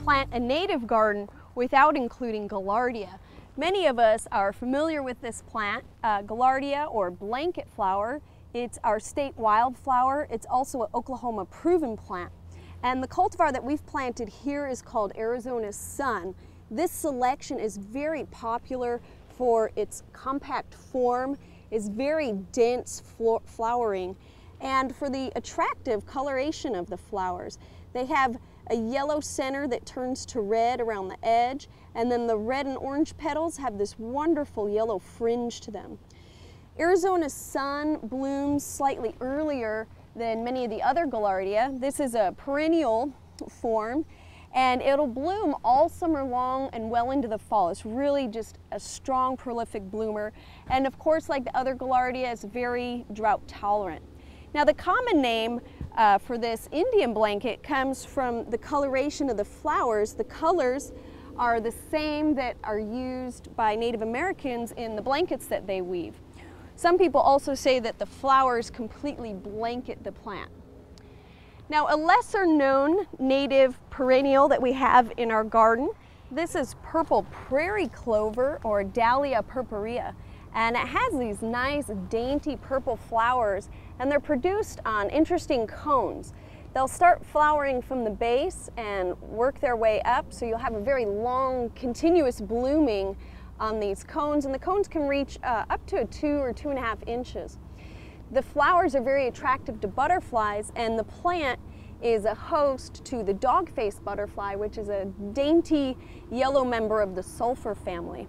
plant a native garden without including gallardia. Many of us are familiar with this plant, gallardia or blanket flower. It's our state wildflower. It's also an Oklahoma proven plant. And the cultivar that we've planted here is called Arizona Sun. This selection is very popular for its compact form, is very dense flowering, and for the attractive coloration of the flowers. They have a yellow center that turns to red around the edge, and then the red and orange petals have this wonderful yellow fringe to them. Arizona Sun blooms slightly earlier than many of the other gallardia. This is a perennial form, and it'll bloom all summer long and well into the fall. It's really just a strong, prolific bloomer, and of course, like the other gallardia, it's very drought tolerant. Now, the common name for this Indian blanket comes from the coloration of the flowers. The colors are the same that are used by Native Americans in the blankets that they weave. Some people also say that the flowers completely blanket the plant. Now, a lesser known native perennial that we have in our garden, this is purple prairie clover, or Dahlia purpurea. And it has these nice dainty purple flowers, and they're produced on interesting cones. They'll start flowering from the base and work their way up, so you'll have a very long continuous blooming on these cones, and the cones can reach up to 2 or 2.5 inches. The flowers are very attractive to butterflies, and the plant is a host to the dog-faced butterfly, which is a dainty yellow member of the sulfur family.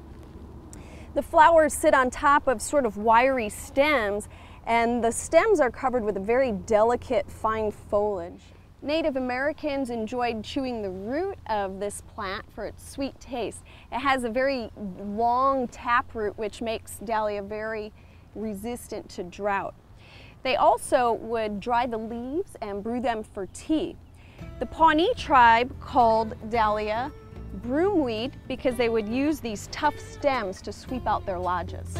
The flowers sit on top of sort of wiry stems, and the stems are covered with a very delicate, fine foliage. Native Americans enjoyed chewing the root of this plant for its sweet taste. It has a very long taproot, which makes Dahlia very resistant to drought. They also would dry the leaves and brew them for tea. The Pawnee tribe called Dahlia broomweed because they would use these tough stems to sweep out their lodges.